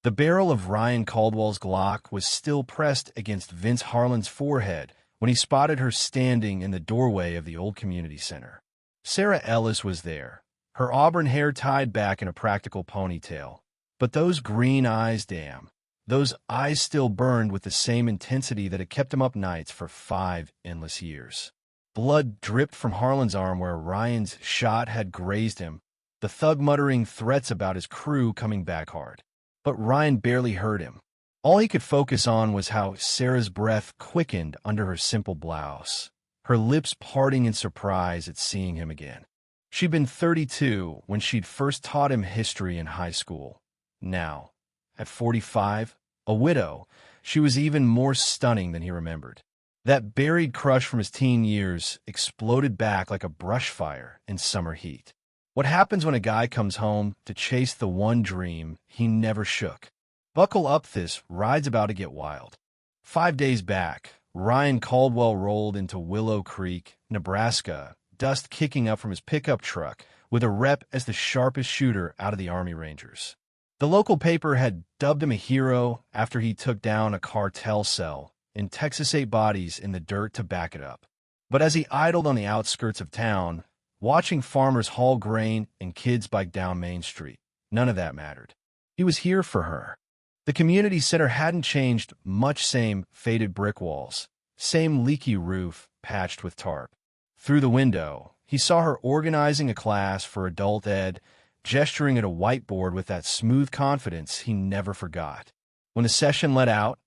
The barrel of Ryan Caldwell's Glock was still pressed against Vince Harlan's forehead when he spotted her standing in the doorway of the old community center. Sarah Ellis was there, her auburn hair tied back in a practical ponytail. But those green eyes, damn. Those eyes still burned with the same intensity that had kept him up nights for 5 endless years. Blood dripped from Harlan's arm where Ryan's shot had grazed him, the thug muttering threats about his crew coming back hard. But Ryan barely heard him. All he could focus on was how Sarah's breath quickened under her simple blouse, her lips parting in surprise at seeing him again. She'd been 32 when she'd first taught him history in high school. Now, at 45, a widow, she was even more stunning than he remembered. That buried crush from his teen years exploded back like a brush fire in summer heat. What happens when a guy comes home to chase the one dream he never shook? Buckle up, this ride's about to get wild. 5 days back, Ryan Caldwell rolled into Willow Creek, Nebraska, dust kicking up from his pickup truck, with a rep as the sharpest shooter out of the Army Rangers. The local paper had dubbed him a hero after he took down a cartel cell and Texas 8 bodies in the dirt to back it up. But as he idled on the outskirts of town, watching farmers haul grain and kids bike down Main Street, none of that mattered. He was here for her. The community center hadn't changed much, same faded brick walls, same leaky roof patched with tarp. Through the window, he saw her organizing a class for adult ed, gesturing at a whiteboard with that smooth confidence he never forgot. When the session let out,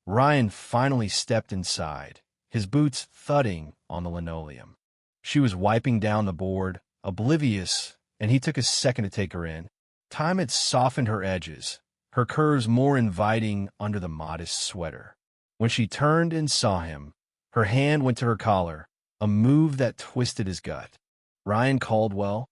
Ryan finally stepped inside, his boots thudding on the linoleum. She was wiping down the board, oblivious, and he took a second to take her in. Time had softened her edges, her curves more inviting under the modest sweater. When she turned and saw him, her hand went to her collar, a move that twisted his gut. Ryan Caldwell?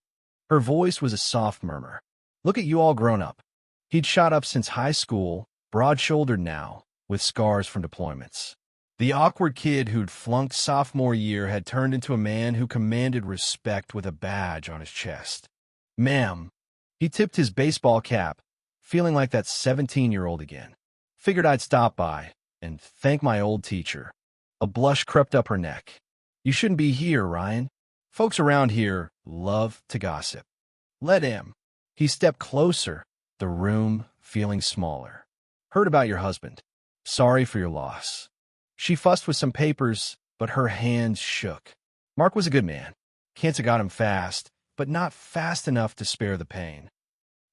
Her voice was a soft murmur. Look at you all grown up. He'd shot up since high school, broad-shouldered now, with scars from deployments. The awkward kid who'd flunked sophomore year had turned into a man who commanded respect with a badge on his chest. Ma'am. He tipped his baseball cap, feeling like that 17-year-old again. Figured I'd stop by and thank my old teacher. A blush crept up her neck. You shouldn't be here, Ryan. Folks around here love to gossip. Let him. He stepped closer, the room feeling smaller. Heard about your husband. Sorry for your loss. She fussed with some papers, but her hands shook. Mark was a good man. Cancer got him fast, but not fast enough to spare the pain.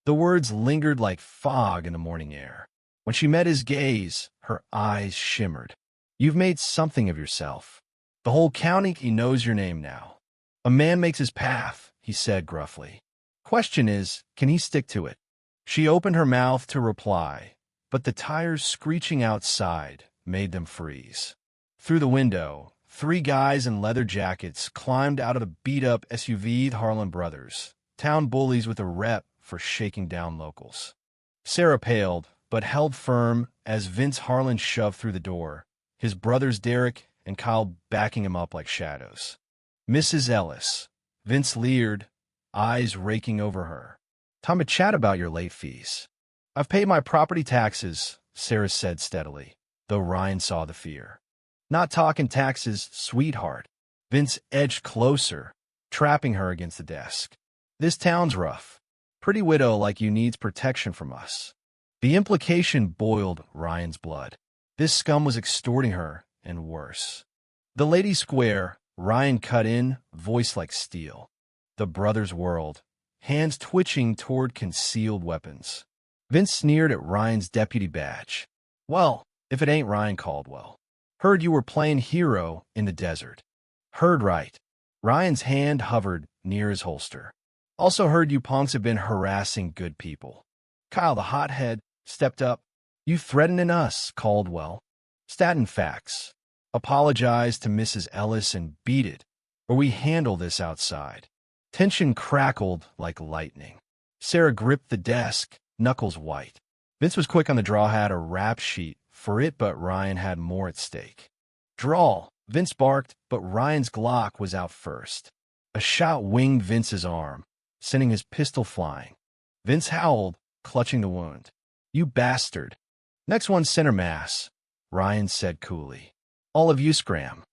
The words lingered like fog in the morning air. When she met his gaze, her eyes shimmered. You've made something of yourself. The whole county knows your name now. A man makes his path, he said gruffly. Question is, can he stick to it? She opened her mouth to reply, but the tires screeching outside made them freeze. Through the window, 3 guys in leather jackets climbed out of the beat-up SUV Harlan brothers, town bullies with a rep for shaking down locals. Sarah paled, but held firm as Vince Harlan shoved through the door, his brothers Derek and Kyle backing him up like shadows. Mrs. Ellis, Vince leered, eyes raking over her. Time to chat about your late fees. I've paid my property taxes, Sarah said steadily, though Ryan saw the fear. Not talking taxes, sweetheart. Vince edged closer, trapping her against the desk. This town's rough. Pretty widow like you needs protection from us. The implication boiled Ryan's blood. This scum was extorting her, and worse. The lady square, Ryan cut in, voice like steel. The brothers whirled, hands twitching toward concealed weapons. Vince sneered at Ryan's deputy badge. Well, if it ain't Ryan Caldwell. Heard you were playing hero in the desert. Heard right. Ryan's hand hovered near his holster. Also heard you punks have been harassing good people. Kyle, the hothead, stepped up. You threatening us, Caldwell. Statin facts. Apologize to Mrs. Ellis and beat it, or we handle this outside. Tension crackled like lightning. Sarah gripped the desk, knuckles white. Vince was quick on the draw, had a rap sheet for it, but Ryan had more at stake. Drawl, Vince barked, but Ryan's Glock was out first. A shot winged Vince's arm, sending his pistol flying. Vince howled, clutching the wound. You bastard. Next one, center mass, Ryan said coolly. All of you scram.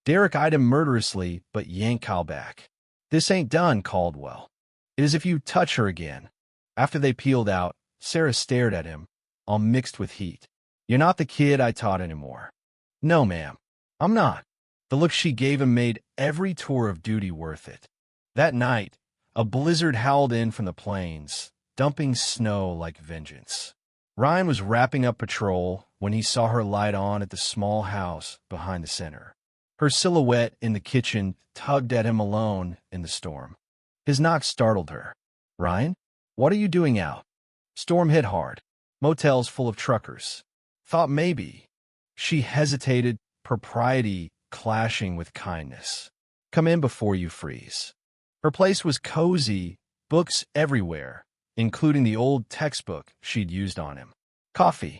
Derek eyed him murderously, but yanked Kyle back. This ain't done, Caldwell. It is if you touch her again. After they peeled out, Sarah stared at him, all mixed with heat. You're not the kid I taught anymore. No, ma'am. I'm not. The look she gave him made every tour of duty worth it. That night, a blizzard howled in from the plains, dumping snow like vengeance. Ryan was wrapping up patrol when he saw her light on at the small house behind the center. Her silhouette in the kitchen tugged at him alone in the storm. His knock startled her. Ryan? What are you doing out? Storm hit hard. Motels full of truckers. Thought maybe. She hesitated, propriety clashing with kindness. Come in before you freeze. Her place was cozy, books everywhere, including the old textbook she'd used on him. Coffee.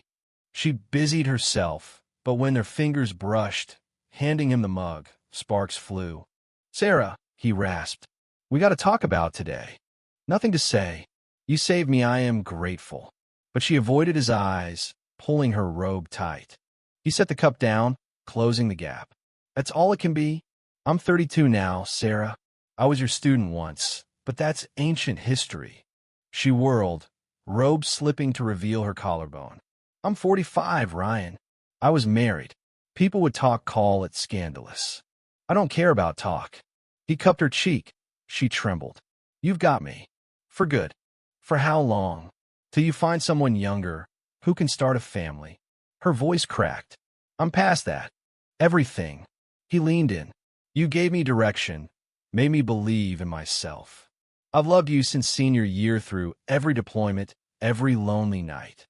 She busied herself, but when their fingers brushed, handing him the mug, sparks flew. Sarah, he rasped. We got to talk about today. Nothing to say. You saved me, I am grateful. But she avoided his eyes, pulling her robe tight. He set the cup down, closing the gap. That's all it can be. I'm 32 now, Sarah. I was your student once, but that's ancient history. She whirled, robe slipping to reveal her collarbone. I'm 45, Ryan. I was married. People would call it scandalous. I don't care about talk. He cupped her cheek. She trembled. You've got me. For good. For how long? Till you find someone younger, who can start a family. Her voice cracked. I'm past that. Everything. He leaned in. You gave me direction, made me believe in myself. I've loved you since senior year through every deployment, every lonely night.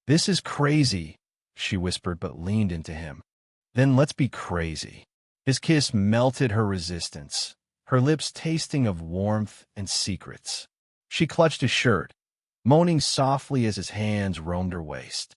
This is crazy, she whispered but leaned into him. Then let's be crazy. His kiss melted her resistance, her lips tasting of warmth and secrets. She clutched his shirt, moaning softly as his hands roamed her waist.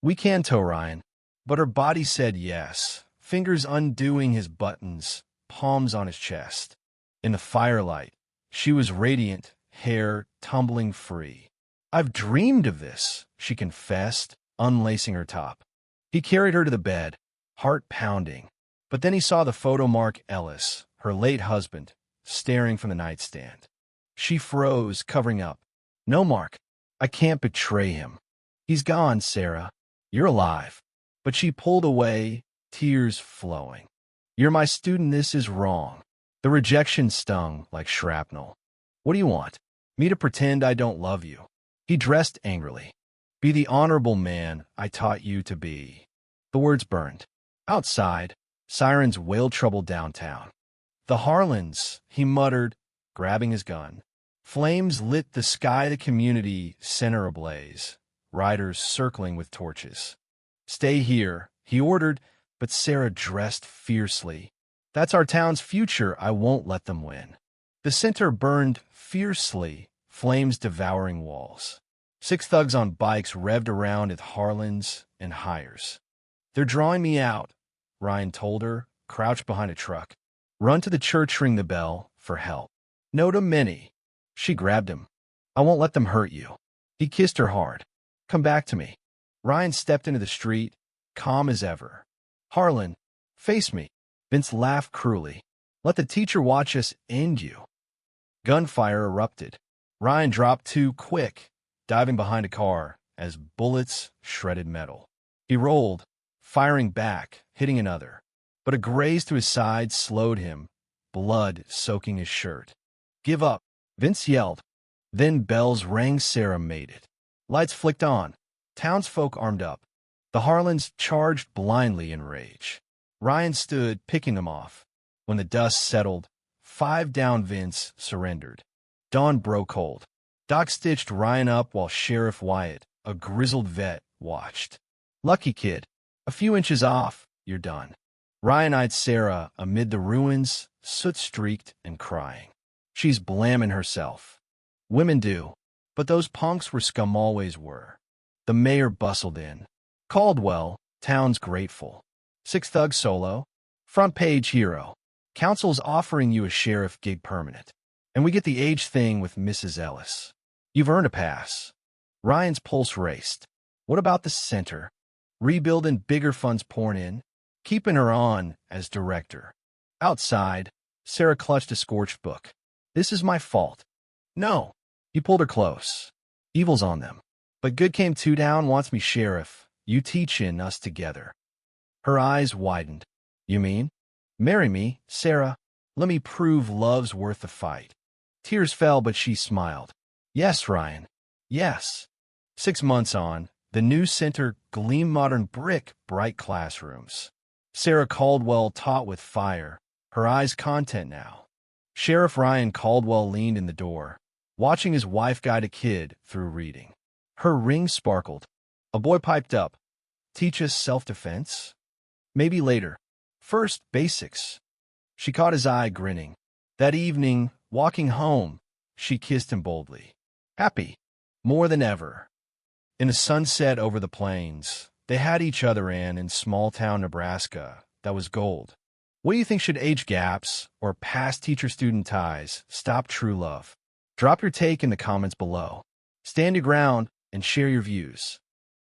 We can tow, Ryan. But her body said yes, fingers undoing his buttons, palms on his chest. In the firelight, she was radiant, hair tumbling free. I've dreamed of this, she confessed, unlacing her top. He carried her to the bed, heart pounding. But then he saw the photo Mark Ellis, her late husband, staring from the nightstand. She froze, covering up. No, Mark. I can't betray him. He's gone, Sarah. You're alive. But she pulled away, tears flowing. You're my student, this is wrong. The rejection stung like shrapnel. What do you want? Me to pretend I don't love you? He dressed angrily. Be the honorable man I taught you to be. The words burned. Outside, sirens wailed trouble downtown. The Harlans, he muttered, grabbing his gun. Flames lit the sky, the community center ablaze, riders circling with torches. Stay here, he ordered, but Sarah dressed fiercely. That's our town's future, I won't let them win. The center burned fiercely, flames devouring walls. 6 thugs on bikes revved around at Harlans and Hires. They're drawing me out, Ryan told her, crouched behind a truck. Run to the church, ring the bell for help. No to many. She grabbed him. I won't let them hurt you. He kissed her hard. Come back to me. Ryan stepped into the street, calm as ever. Harlan, face me. Vince laughed cruelly. Let the teacher watch us end you. Gunfire erupted. Ryan dropped too quick, diving behind a car as bullets shredded metal. He rolled, firing back, hitting another. But a graze to his side slowed him, blood soaking his shirt. Give up, Vince yelled. Then bells rang. Sarah made it. Lights flicked on. Townsfolk armed up. The Harlans charged blindly in rage. Ryan stood, picking them off. When the dust settled, 5 down. Vince surrendered. Dawn broke cold. Doc stitched Ryan up while Sheriff Wyatt, a grizzled vet, watched. Lucky kid. A few inches off, you're done. Ryan eyed Sarah amid the ruins, soot-streaked and crying. She's blaming herself. Women do. But those punks were scum, always were. The mayor bustled in. Caldwell, town's grateful. 6 thugs solo. Front page hero. Council's offering you a sheriff gig permanent. And we get the age thing with Mrs. Ellis. You've earned a pass. Ryan's pulse raced. What about the center? Rebuilding, bigger funds pouring in, keeping her on as director. Outside, Sarah clutched a scorched book. This is my fault. No. He pulled her close. Evil's on them. But good came two down, wants me sheriff. You teachin' us together. Her eyes widened. You mean? Marry me, Sarah. Let me prove love's worth the fight. Tears fell, but she smiled. Yes, Ryan. Yes. 6 months on, the new center gleamed modern brick, bright classrooms. Sarah Caldwell taught with fire, her eyes content now. Sheriff Ryan Caldwell leaned in the door, watching his wife guide a kid through reading. Her ring sparkled. A boy piped up. Teach us self-defense? Maybe later. First, basics. She caught his eye, grinning. That evening, walking home, she kissed him boldly. Happy. More than ever. In a sunset over the plains, they had each other in small-town Nebraska. That was gold. What do you think should age gaps or past teacher-student ties stop true love? Drop your take in the comments below. Stand your ground and share your views.